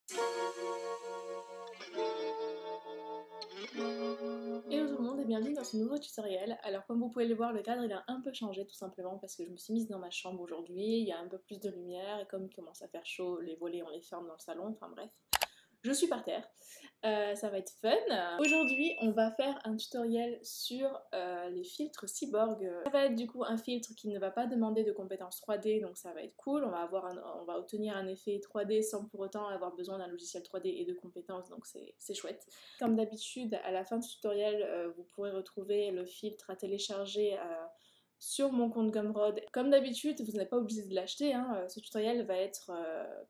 Hello tout le monde et bienvenue dans ce nouveau tutoriel. Alors comme vous pouvez le voir, le cadre il a un peu changé tout simplement parce que je me suis mise dans ma chambre aujourd'hui, il y a un peu plus de lumière et comme il commence à faire chaud, les volets on les ferme dans le salon, enfin bref. Je suis par terre, ça va être fun. Aujourd'hui on va faire un tutoriel sur les filtres cyborg. Ça va être du coup un filtre qui ne va pas demander de compétences 3D, donc ça va être cool. On va obtenir un effet 3D sans pour autant avoir besoin d'un logiciel 3D et de compétences, donc c'est chouette. Comme d'habitude, à la fin du tutoriel, vous pourrez retrouver le filtre à télécharger sur mon compte Gumroad. Comme d'habitude, vous n'êtes pas obligé de l'acheter, hein. Ce tutoriel va être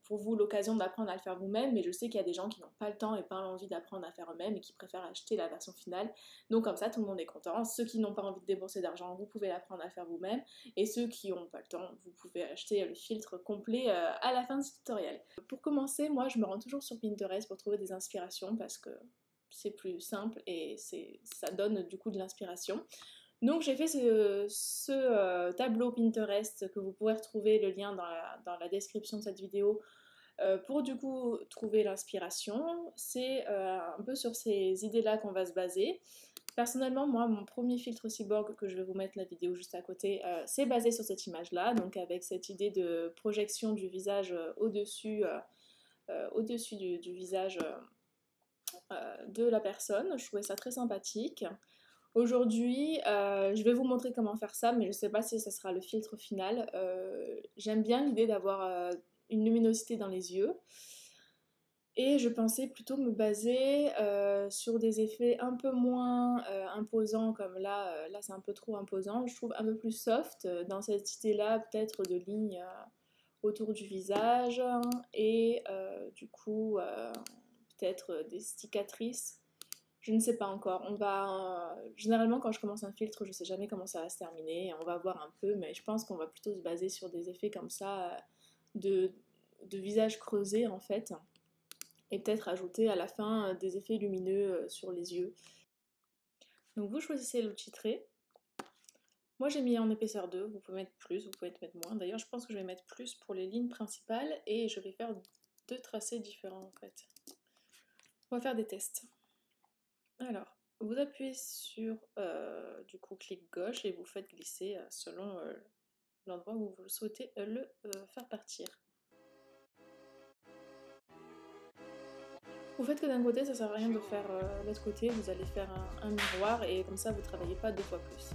pour vous l'occasion d'apprendre à le faire vous-même, mais je sais qu'il y a des gens qui n'ont pas le temps et pas l'envie d'apprendre à faire eux-mêmes et qui préfèrent acheter la version finale. Donc comme ça, tout le monde est content. Ceux qui n'ont pas envie de débourser d'argent, vous pouvez l'apprendre à faire vous-même, et ceux qui n'ont pas le temps, vous pouvez acheter le filtre complet à la fin du tutoriel. Pour commencer, moi je me rends toujours sur Pinterest pour trouver des inspirations parce que c'est plus simple et ça donne du coup de l'inspiration. Donc j'ai fait ce tableau Pinterest que vous pourrez retrouver le lien dans la description de cette vidéo pour du coup trouver l'inspiration. C'est un peu sur ces idées-là qu'on va se baser. Personnellement, moi, mon premier filtre cyborg, que je vais vous mettre la vidéo juste à côté, c'est basé sur cette image-là, donc avec cette idée de projection du visage au-dessus du visage de la personne. Je trouvais ça très sympathique. Aujourd'hui, je vais vous montrer comment faire ça, mais je ne sais pas si ce sera le filtre final. J'aime bien l'idée d'avoir une luminosité dans les yeux. Et je pensais plutôt me baser sur des effets un peu moins imposants, comme là c'est un peu trop imposant. Je trouve un peu plus soft dans cette idée-là, peut-être de lignes autour du visage et du coup peut-être des cicatrices. Je ne sais pas encore. Généralement, quand je commence un filtre, je sais jamais comment ça va se terminer. On va voir un peu, mais je pense qu'on va plutôt se baser sur des effets comme ça, de, de visage creusé en fait. Et peut-être ajouter à la fin des effets lumineux sur les yeux. Donc vous choisissez l'outil trait. Moi j'ai mis en épaisseur 2, vous pouvez mettre plus, vous pouvez mettre moins. D'ailleurs je pense que je vais mettre plus pour les lignes principales et je vais faire deux tracés différents en fait. On va faire des tests. Alors, vous appuyez sur du coup clic gauche et vous faites glisser selon l'endroit où vous souhaitez le faire partir. Vous faites que d'un côté, ça sert à rien de faire l'autre côté, vous allez faire un miroir et comme ça vous ne travaillez pas deux fois plus.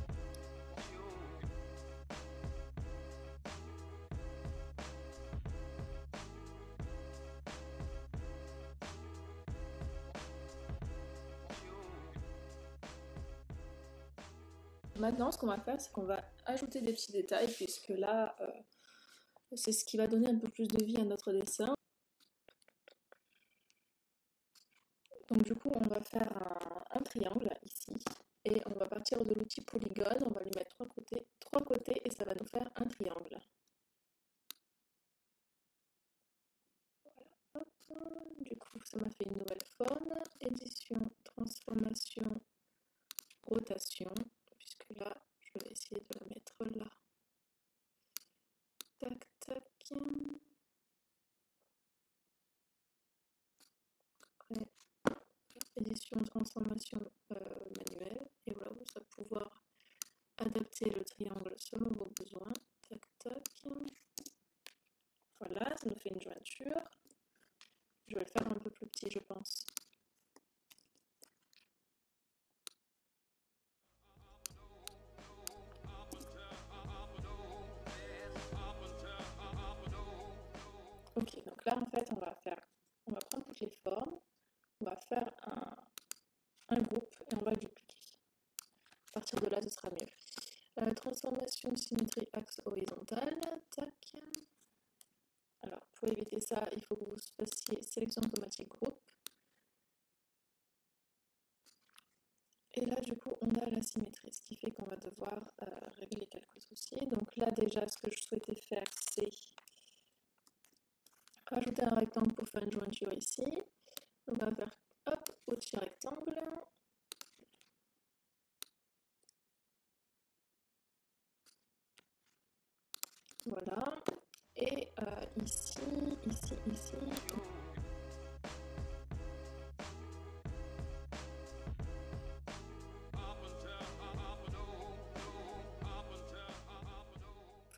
Maintenant, ce qu'on va faire, c'est qu'on va ajouter des petits détails puisque là, c'est ce qui va donner un peu plus de vie à notre dessin. Donc du coup, on va faire un triangle ici et on va partir de l'outil polygone, on va lui mettre trois côtés et ça va nous faire un triangle. Hop, du coup, ça m'a fait une nouvelle forme. Édition, transformation, rotation, puisque là, je vais essayer de la mettre là. Tac, tac. Après, édition, transformation manuelle. Et voilà, vous allez pouvoir adapter le triangle selon vos besoins. Tac, tac. Voilà, ça nous fait une jointure. Je vais le faire un peu plus petit, je pense. Ok, donc là en fait on va prendre toutes les formes, on va faire un groupe et on va le dupliquer. À partir de là ce sera mieux. Transformation symétrie axe horizontal, tac. Alors pour éviter ça, il faut que vous fassiez sélection automatique groupe. Et là du coup on a la symétrie, ce qui fait qu'on va devoir régler quelques soucis. Donc là déjà ce que je souhaitais faire c'est rajouter un rectangle pour faire une jointure ici. On va faire hop, au-dessus rectangle. Voilà. Et ici, ici, ici.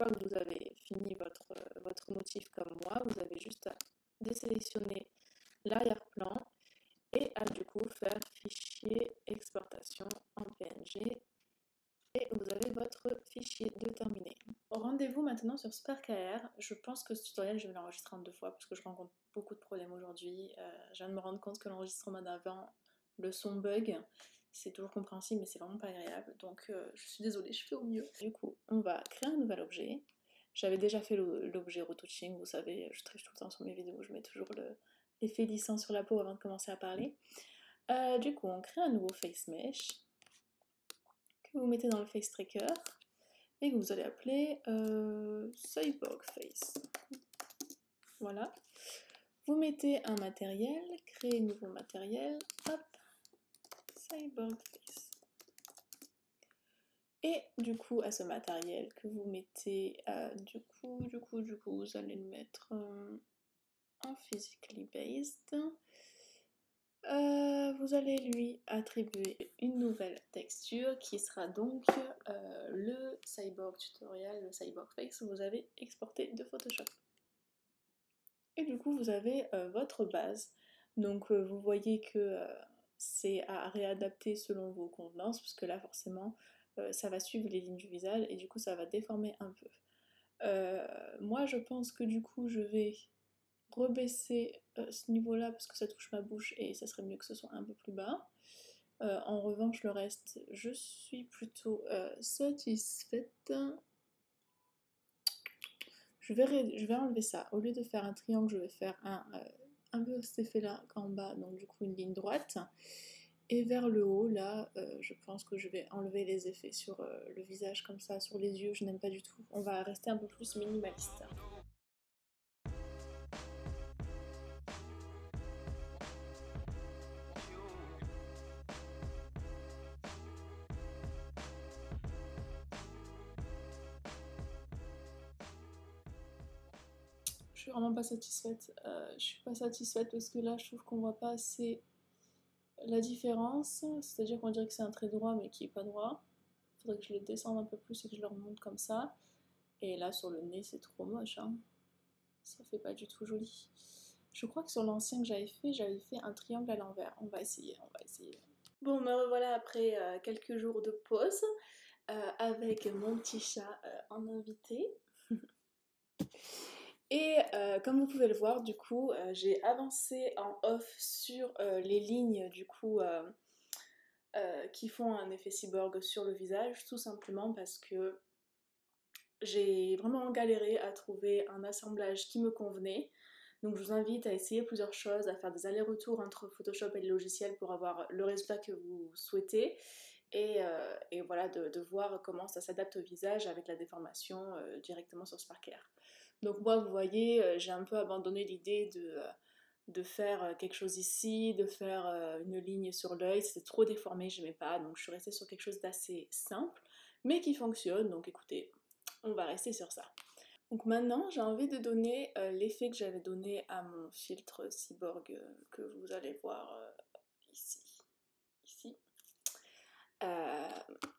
fois que vous avez fini votre motif comme moi, vous avez juste à désélectionner l'arrière-plan et à du coup faire fichier exportation en PNG et vous avez votre fichier de terminé. Rendez-vous maintenant sur SparkAR. Je pense que ce tutoriel je vais l'enregistrer en 2 fois parce que je rencontre beaucoup de problèmes aujourd'hui. Je viens de me rendre compte que l'enregistrement d'avant, le son bug. C'est toujours compréhensible mais c'est vraiment pas agréable. Donc je suis désolée, je fais au mieux. Du coup, on va créer un nouvel objet. J'avais déjà fait l'objet retouching, vous savez, je triche tout le temps sur mes vidéos, je mets toujours l'effet lissant sur la peau avant de commencer à parler. Du coup, on crée un nouveau face mesh que vous mettez dans le face tracker et que vous allez appeler Cyborg Face. Voilà. Vous mettez un matériel, créez un nouveau matériel, hop, Cyborg Face. Et du coup, à ce matériel que vous mettez, du coup, vous allez le mettre en physically based. Vous allez lui attribuer une nouvelle texture qui sera donc le Cyborg tutorial, le Cyborg Face que vous avez exporté de Photoshop. Et du coup, vous avez votre base. Donc, vous voyez que c'est à réadapter selon vos convenances, parce que là, forcément, ça va suivre les lignes du visage et du coup, ça va déformer un peu. Moi, je pense que du coup, je vais rebaisser ce niveau-là parce que ça touche ma bouche et ça serait mieux que ce soit un peu plus bas. En revanche, le reste, je suis plutôt satisfaite. Je vais enlever ça. Au lieu de faire un triangle, je vais faire un peu cet effet-là en bas, donc du coup une ligne droite. Et vers le haut, là, je pense que je vais enlever les effets sur le visage comme ça, sur les yeux, je n'aime pas du tout. On va rester un peu plus minimaliste. Je suis vraiment pas satisfaite. Je suis pas satisfaite parce que là, je trouve qu'on voit pas assez la différence. C'est-à-dire qu'on dirait que c'est un trait droit mais qui est pas droit. Il faudrait que je le descende un peu plus et que je le remonte comme ça. Et là, sur le nez, c'est trop moche. Hein. Ça fait pas du tout joli. Je crois que sur l'ancien que j'avais fait un triangle à l'envers. On va essayer, on va essayer. Bon, me revoilà après quelques jours de pause avec mon petit chat en invité. Et comme vous pouvez le voir, du coup, j'ai avancé en off sur les lignes du coup qui font un effet cyborg sur le visage, tout simplement parce que j'ai vraiment galéré à trouver un assemblage qui me convenait. Donc je vous invite à essayer plusieurs choses, à faire des allers-retours entre Photoshop et le logiciel pour avoir le résultat que vous souhaitez. Et voilà, de voir comment ça s'adapte au visage avec la déformation directement sur SparkAR. Donc moi, vous voyez, j'ai un peu abandonné l'idée de faire quelque chose ici, de faire une ligne sur l'œil, c'était trop déformé, j'aimais pas, donc je suis restée sur quelque chose d'assez simple, mais qui fonctionne, donc écoutez, on va rester sur ça. Donc maintenant, j'ai envie de donner l'effet que j'avais donné à mon filtre cyborg que vous allez voir ici.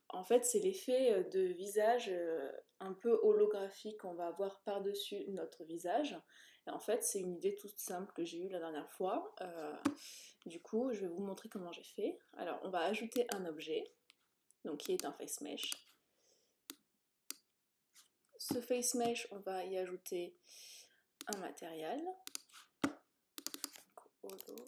En fait, c'est l'effet de visage un peu holographique qu'on va avoir par-dessus notre visage. Et en fait, c'est une idée toute simple que j'ai eue la dernière fois. Du coup, je vais vous montrer comment j'ai fait. Alors, on va ajouter un objet, donc qui est un face mesh. Ce face mesh, on va y ajouter un matériel. Holo.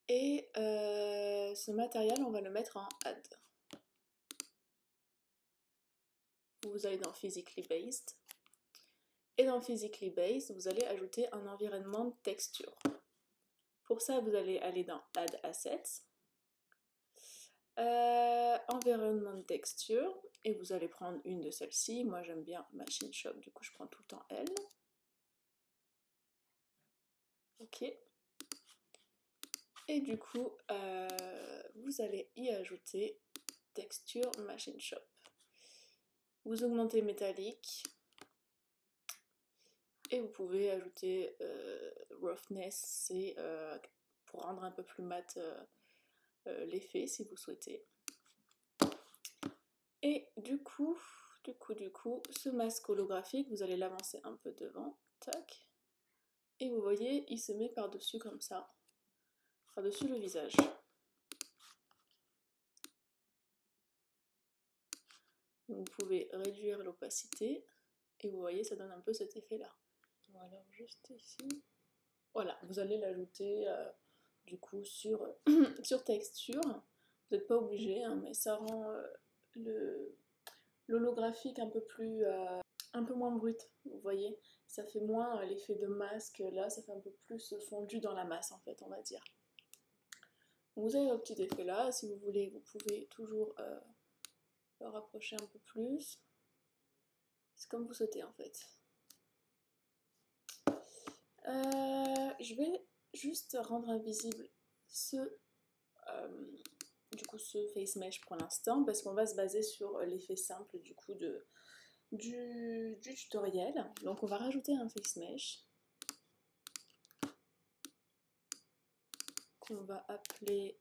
Et ce matériel, on va le mettre en add. Vous allez dans Physically Based. Et dans Physically Based, vous allez ajouter un environnement de texture. Pour ça, vous allez aller dans Add Assets, Environnement de texture, et vous allez prendre une de celles-ci. Moi, j'aime bien Machine Shop, du coup, je prends tout le temps elle. Ok. Et du coup, vous allez y ajouter Texture Machine Shop. Vous augmentez métallique. Et vous pouvez ajouter roughness, c'est pour rendre un peu plus mat l'effet si vous souhaitez. Et du coup, ce masque holographique, vous allez l'avancer un peu devant, tac, et vous voyez, il se met par-dessus comme ça, par-dessus le visage. Donc vous pouvez réduire l'opacité, et vous voyez, ça donne un peu cet effet-là. Alors juste ici, voilà, vous allez l'ajouter du coup sur, sur texture. Vous n'êtes pas obligé, hein, mais ça rend l'holographique un peu moins brut, vous voyez. Ça fait moins l'effet de masque, là ça fait un peu plus fondu dans la masse en fait, on va dire. Donc vous avez vos petits effets là, si vous voulez, vous pouvez toujours le rapprocher un peu plus. C'est comme vous souhaitez en fait. Je vais juste rendre invisible du coup ce face mesh pour l'instant parce qu'on va se baser sur l'effet simple du coup du tutoriel. Donc on va rajouter un face mesh qu'on va appeler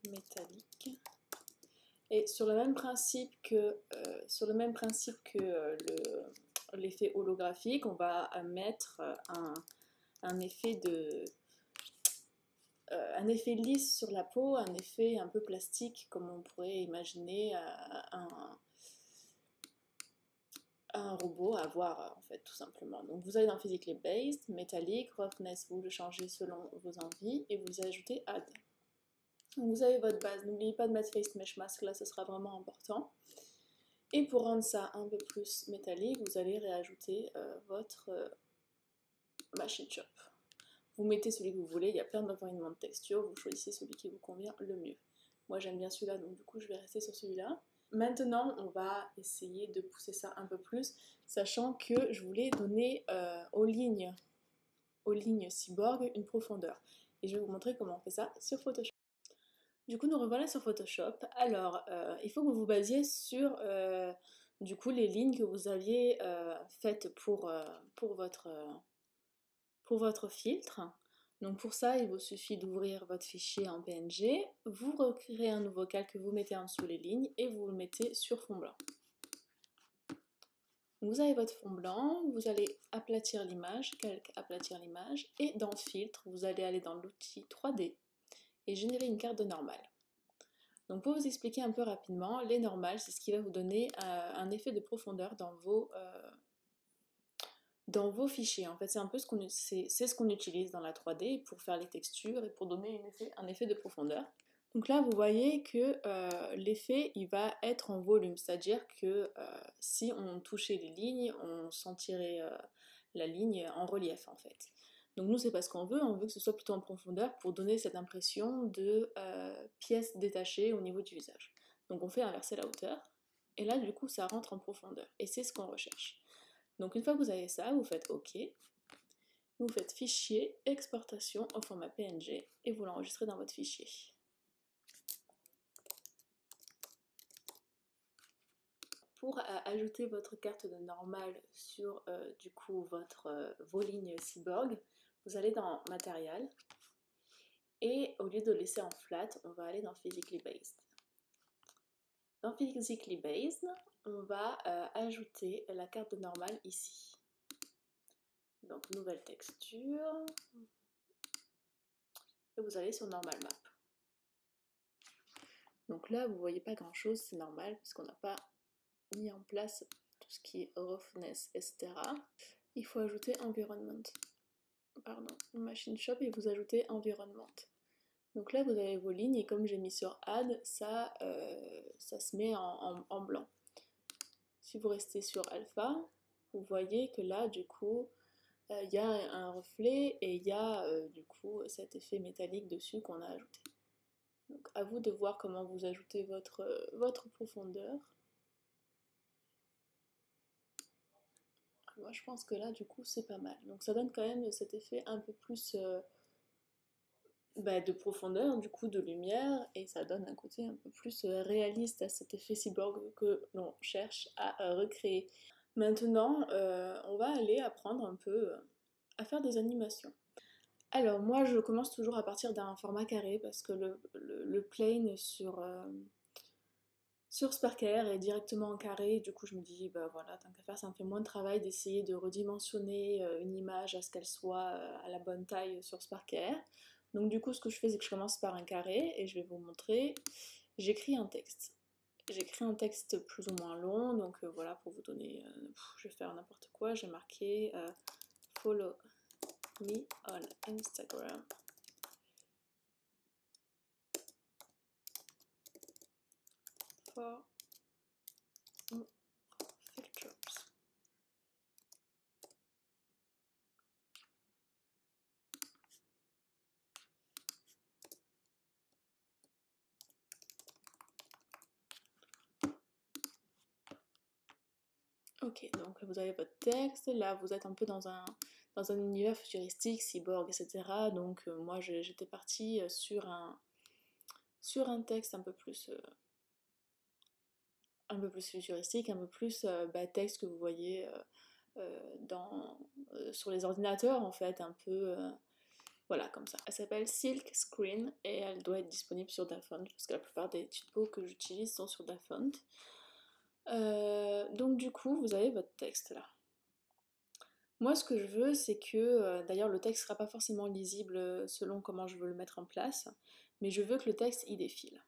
métallique. Et sur le même principe que, l'effet holographique, on va mettre un effet lisse sur la peau, un effet un peu plastique, comme on pourrait imaginer un robot avoir en fait, tout simplement. Donc vous allez dans Physically Based, métallique, roughness, vous le changez selon vos envies et vous ajoutez Add. Donc vous avez votre base, n'oubliez pas de mettre Face Mesh Mask, là ce sera vraiment important. Et pour rendre ça un peu plus métallique, vous allez réajouter votre Machine Shop. Vous mettez celui que vous voulez, il y a plein d'environnements de texture, vous choisissez celui qui vous convient le mieux. Moi j'aime bien celui-là, donc du coup je vais rester sur celui-là. Maintenant on va essayer de pousser ça un peu plus, sachant que je voulais donner aux lignes cyborg une profondeur. Et je vais vous montrer comment on fait ça sur Photoshop. Du coup nous revoilà sur Photoshop. Alors il faut que vous vous basiez sur du coup les lignes que vous aviez faites pour votre filtre. Donc pour ça, il vous suffit d'ouvrir votre fichier en PNG, vous recréez un nouveau calque que vous mettez en dessous les lignes et vous le mettez sur fond blanc. Vous avez votre fond blanc, vous allez aplatir l'image, calque aplatir l'image, et dans filtre, vous allez aller dans l'outil 3D et générer une carte de normale. Donc pour vous expliquer un peu rapidement, les normales, c'est ce qui va vous donner un effet de profondeur dans vos fichiers. En fait, c'est un peu ce qu'on utilise dans la 3D pour faire les textures et pour donner un effet de profondeur. Donc là, vous voyez que l'effet, il va être en volume, c'est-à-dire que si on touchait les lignes, on sentirait la ligne en relief en fait. Donc nous, c'est pas ce qu'on veut, on veut que ce soit plutôt en profondeur pour donner cette impression de pièces détachées au niveau du visage. Donc on fait inverser la hauteur, et là, du coup, ça rentre en profondeur, et c'est ce qu'on recherche. Donc une fois que vous avez ça, vous faites OK, vous faites fichier, exportation au format PNG et vous l'enregistrez dans votre fichier. Pour ajouter votre carte de normale sur du coup vos lignes cyborg, vous allez dans Matériel et au lieu de laisser en flat, on va aller dans Physically Based. Dans Physically Based, on va ajouter la carte de normale ici. Donc nouvelle texture, et vous allez sur Normal Map. Donc là vous voyez pas grand chose, c'est normal puisqu'on n'a pas mis en place tout ce qui est roughness, etc. Il faut ajouter Environment. Pardon, Machine Shop et vous ajoutez Environment. Donc là vous avez vos lignes et comme j'ai mis sur Add, ça se met en blanc. Si vous restez sur Alpha, vous voyez que là du coup il y a un reflet et il y a du coup cet effet métallique dessus qu'on a ajouté. Donc à vous de voir comment vous ajoutez votre profondeur. Moi je pense que là du coup c'est pas mal. Donc ça donne quand même cet effet un peu plus de profondeur, du coup de lumière, et ça donne un côté un peu plus réaliste à cet effet cyborg que l'on cherche à recréer. Maintenant on va aller apprendre un peu à faire des animations. Alors moi je commence toujours à partir d'un format carré parce que le plane sur Spark.AR est directement en carré, du coup je me dis bah voilà, tant qu'à faire ça me fait moins de travail d'essayer de redimensionner une image à ce qu'elle soit à la bonne taille sur Spark.AR. Donc du coup ce que je fais c'est que je commence par un carré et je vais vous montrer, j'écris un texte. J'écris un texte plus ou moins long, donc voilà pour vous donner, je vais faire n'importe quoi, j'ai marqué follow me on Instagram for more filters. Ok, donc vous avez votre texte, là vous êtes un peu dans un univers futuristique, cyborg, etc. Donc moi j'étais partie sur un texte un peu plus futuristique, un peu plus texte que vous voyez sur les ordinateurs en fait, un peu voilà comme ça. Elle s'appelle Silk Screen et elle doit être disponible sur Dafont parce que la plupart des tutos que j'utilise sont sur Dafont. Donc du coup vous avez votre texte là. Moi, ce que je veux, c'est que, d'ailleurs, le texte ne sera pas forcément lisible selon comment je veux le mettre en place, mais je veux que le texte y défile.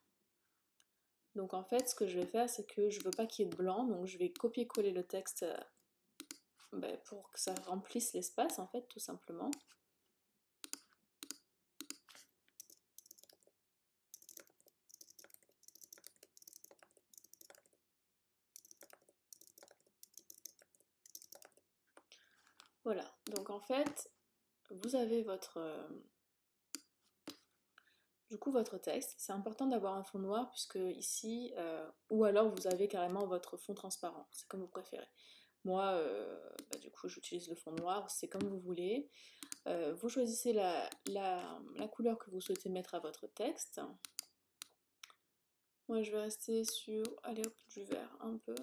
Donc en fait, ce que je vais faire, c'est que je veux pas qu'il y ait de blanc, donc je vais copier-coller le texte pour que ça remplisse l'espace, en fait, tout simplement. Voilà, donc en fait, vous avez du coup, votre texte. C'est important d'avoir un fond noir puisque ici, ou alors vous avez carrément votre fond transparent, c'est comme vous préférez. Moi, du coup, j'utilise le fond noir, c'est comme vous voulez. Vous choisissez la couleur que vous souhaitez mettre à votre texte. Moi, je vais rester sur, allez hop, du vert un peu,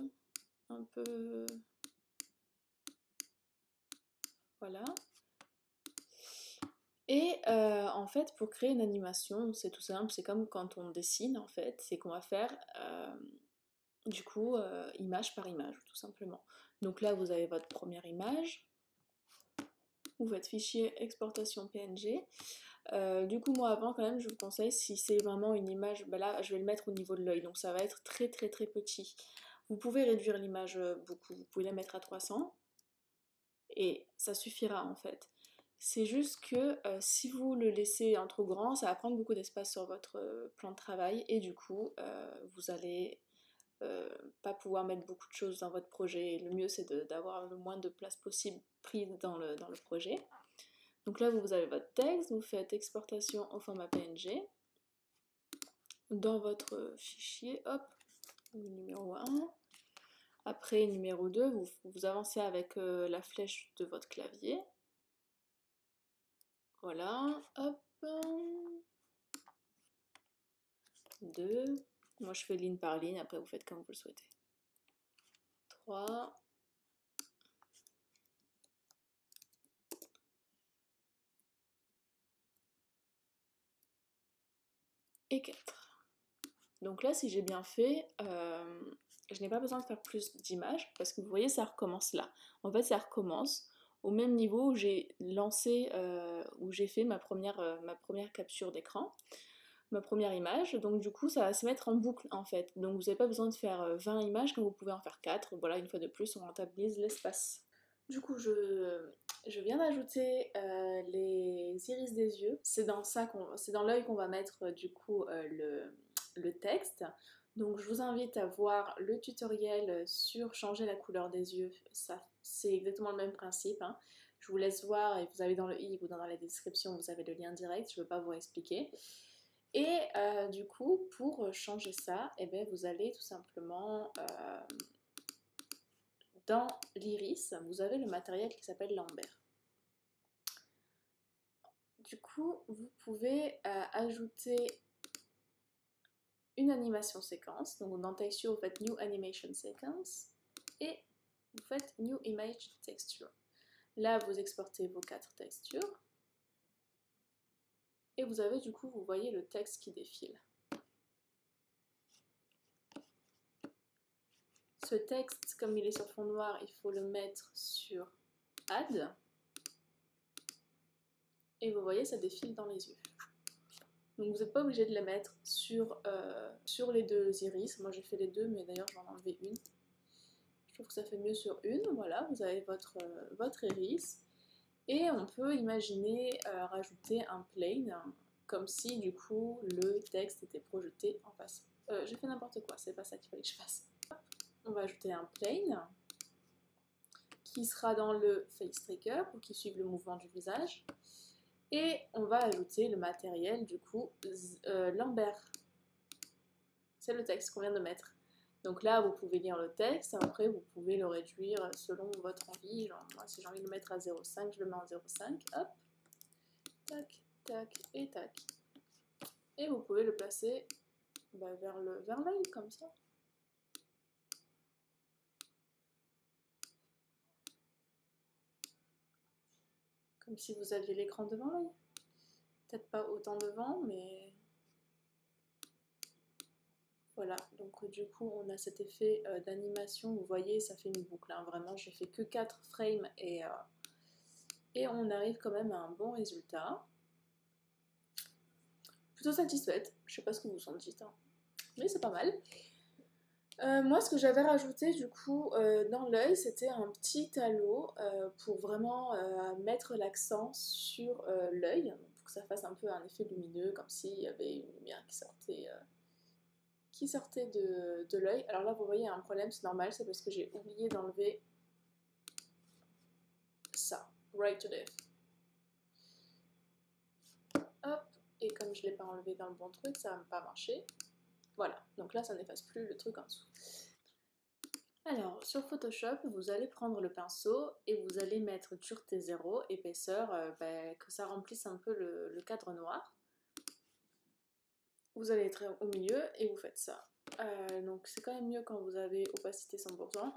voilà. Et en fait, pour créer une animation, c'est tout simple, c'est comme quand on dessine en fait, c'est qu'on va faire du coup image par image, tout simplement. Donc là, vous avez votre première image, ou votre fichier exportation PNG. Du coup, moi avant, quand même, je vous conseille, si c'est vraiment une image, ben là, je vais le mettre au niveau de l'œil, donc ça va être très très très petit. Vous pouvez réduire l'image beaucoup, vous pouvez la mettre à 300, et ça suffira en fait. C'est juste que si vous le laissez en trop grand, ça va prendre beaucoup d'espace sur votre plan de travail, et du coup, vous allez pas pouvoir mettre beaucoup de choses dans votre projet. Le mieux, c'est d'avoir le moins de place possible prise dans le projet. Donc là, vous avez votre texte, vous faites exportation au format PNG. Dans votre fichier, hop, numéro 1. Après, numéro 2, vous avancez avec la flèche de votre clavier. Voilà, hop. 2. Moi, je fais ligne par ligne, après vous faites comme vous le souhaitez. 3. Et 4. Donc là, si j'ai bien fait, je n'ai pas besoin de faire plus d'images parce que vous voyez, ça recommence là. En fait, ça recommence au même niveau où j'ai lancé, où j'ai fait ma première capture d'écran, ma première image. Donc du coup, ça va se mettre en boucle en fait. Donc vous n'avez pas besoin de faire 20 images quand vous pouvez en faire 4. Voilà, une fois de plus, on rentabilise l'espace. Du coup, je viens d'ajouter les iris des yeux. C'est dans l'œil qu'on va mettre du coup le texte. Donc je vous invite à voir le tutoriel sur changer la couleur des yeux. Ça, c'est exactement le même principe, hein. Je vous laisse voir et vous avez dans le i ou dans la description, vous avez le lien direct. Je ne veux pas vous expliquer. Et du coup, pour changer ça, eh bien, vous allez tout simplement dans l'iris, vous avez le matériel qui s'appelle Lambert. Du coup, vous pouvez ajouter une animation séquence. Donc dans Texture, vous faites New Animation Sequence et vous faites New Image Texture. Là, vous exportez vos 4 textures. Et vous avez du coup, vous voyez le texte qui défile. Ce texte, comme il est sur fond noir, il faut le mettre sur Add. Et vous voyez, ça défile dans les yeux. Donc vous n'êtes pas obligé de les mettre sur les deux iris. Moi j'ai fait les deux, mais d'ailleurs j'en ai enlevé une. Je trouve que ça fait mieux sur une. Voilà, vous avez votre iris. Et on peut imaginer rajouter un plane, comme si du coup le texte était projeté en face. J'ai fait n'importe quoi, c'est pas ça qu'il fallait que je fasse. On va ajouter un plane qui sera dans le face tracker pour qu'il suive le mouvement du visage. Et on va ajouter le matériel du coup Lambert. C'est le texte qu'on vient de mettre. Donc là, vous pouvez lire le texte, après vous pouvez le réduire selon votre envie. Genre, moi, si j'ai envie de le mettre à 0,5, je le mets en 0,5. Hop, tac, tac et tac. Et vous pouvez le placer vers l'œil, comme ça. Comme si vous aviez l'écran devant l'œil. Peut-être pas autant devant, mais... Voilà, donc du coup on a cet effet d'animation, vous voyez ça fait une boucle, hein. Vraiment j'ai fait que 4 frames et on arrive quand même à un bon résultat. Plutôt satisfaite, je sais pas ce que vous en dites, hein, mais c'est pas mal. Moi ce que j'avais rajouté du coup dans l'œil c'était un petit halo pour vraiment mettre l'accent sur l'œil, pour que ça fasse un peu un effet lumineux, comme s'il y avait une lumière qui sortait de l'œil. Alors là, vous voyez, un problème, c'est normal, c'est parce que j'ai oublié d'enlever ça, right to left. Hop, et comme je ne l'ai pas enlevé dans le bon truc, ça ne va pas marcher. Voilà, donc là, ça n'efface plus le truc en dessous. Alors, sur Photoshop, vous allez prendre le pinceau et vous allez mettre dureté 0, épaisseur, que ça remplisse un peu le cadre noir. Vous allez être au milieu et vous faites ça. Donc c'est quand même mieux quand vous avez opacité 100%.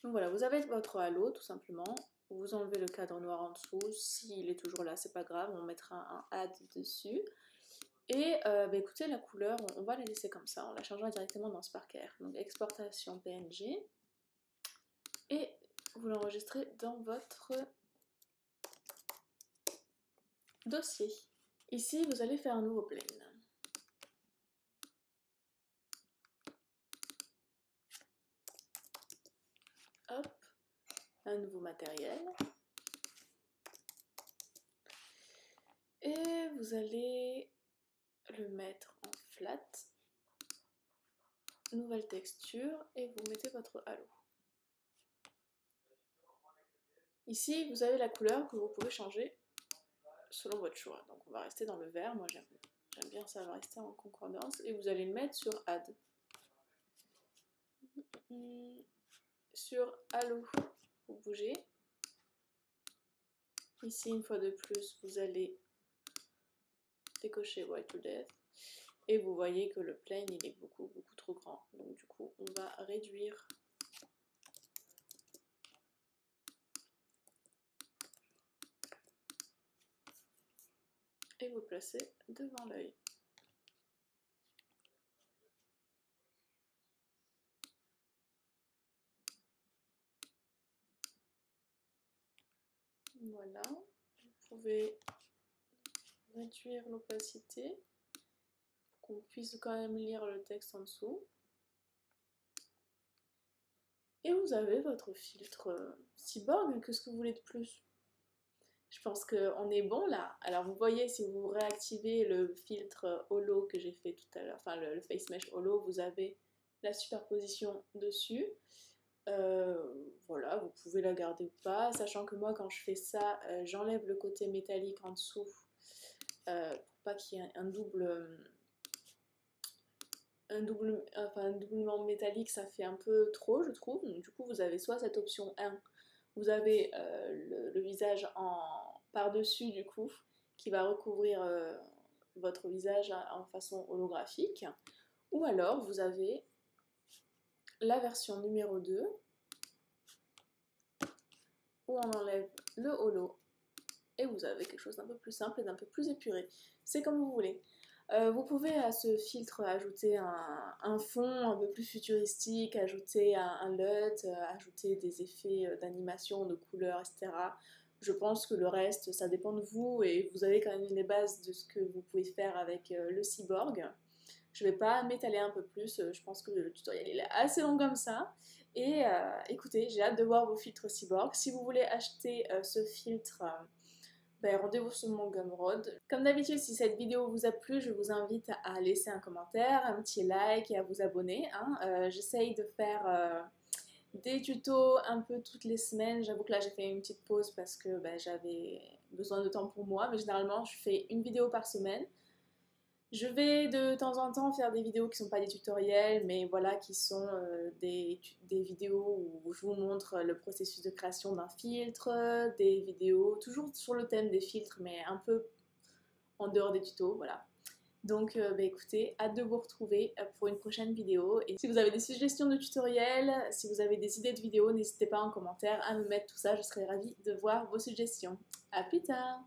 Donc voilà, vous avez votre halo tout simplement. Vous enlevez le cadre noir en dessous. S'il est toujours là, c'est pas grave, on mettra un add dessus. Et écoutez, la couleur, on va la laisser comme ça. On la changera directement dans Sparker. Donc exportation PNG. Et vous l'enregistrez dans votre dossier. Ici, vous allez faire un nouveau plane. Hop, un nouveau matériel. Et vous allez le mettre en flat. Nouvelle texture et vous mettez votre halo. Ici, vous avez la couleur que vous pouvez changer selon votre choix. Donc on va rester dans le vert, moi j'aime bien ça va rester en concordance. Et vous allez le mettre sur Add. Sur Halo, vous bougez. Ici, une fois de plus, vous allez décocher White to Death. Et vous voyez que le plane, il est beaucoup trop grand. Donc du coup, on va réduire et vous placez devant l'œil. Voilà, vous pouvez réduire l'opacité pour qu'on puisse quand même lire le texte en dessous. Et vous avez votre filtre cyborg, qu'est-ce que vous voulez de plus? Je pense qu'on est bon là. Alors vous voyez, si vous réactivez le filtre holo que j'ai fait tout à l'heure, enfin le face mesh holo, vous avez la superposition dessus. Voilà, vous pouvez la garder ou pas, sachant que moi quand je fais ça, j'enlève le côté métallique en dessous pour pas qu'il y ait un doublement métallique, ça fait un peu trop je trouve. Donc du coup vous avez soit cette option 1, vous avez le visage par-dessus du coup, qui va recouvrir votre visage en façon holographique, ou alors vous avez la version numéro 2, où on enlève le holo et vous avez quelque chose d'un peu plus simple et d'un peu plus épuré. C'est comme vous voulez. Vous pouvez à ce filtre ajouter un fond un peu plus futuristique, ajouter un LUT, ajouter des effets d'animation, de couleurs, etc. Je pense que le reste, ça dépend de vous et vous avez quand même les bases de ce que vous pouvez faire avec le cyborg. Je ne vais pas m'étaler un peu plus, je pense que le tutoriel il est assez long comme ça. Et écoutez, j'ai hâte de voir vos filtres cyborg. Si vous voulez acheter ce filtre, ben, rendez-vous sur mon Gumroad. Comme d'habitude, si cette vidéo vous a plu, je vous invite à laisser un commentaire, un petit like et à vous abonner. Hein. J'essaye de faire des tutos un peu toutes les semaines. J'avoue que là j'ai fait une petite pause parce que ben, j'avais besoin de temps pour moi, mais généralement je fais une vidéo par semaine. Je vais de temps en temps faire des vidéos qui ne sont pas des tutoriels, mais voilà, qui sont des vidéos où je vous montre le processus de création d'un filtre, des vidéos toujours sur le thème des filtres, mais un peu en dehors des tutos, voilà. Donc bah, écoutez, hâte de vous retrouver pour une prochaine vidéo. Et si vous avez des suggestions de tutoriels, si vous avez des idées de vidéos, n'hésitez pas en commentaire à me mettre tout ça, je serai ravie de voir vos suggestions. À plus tard!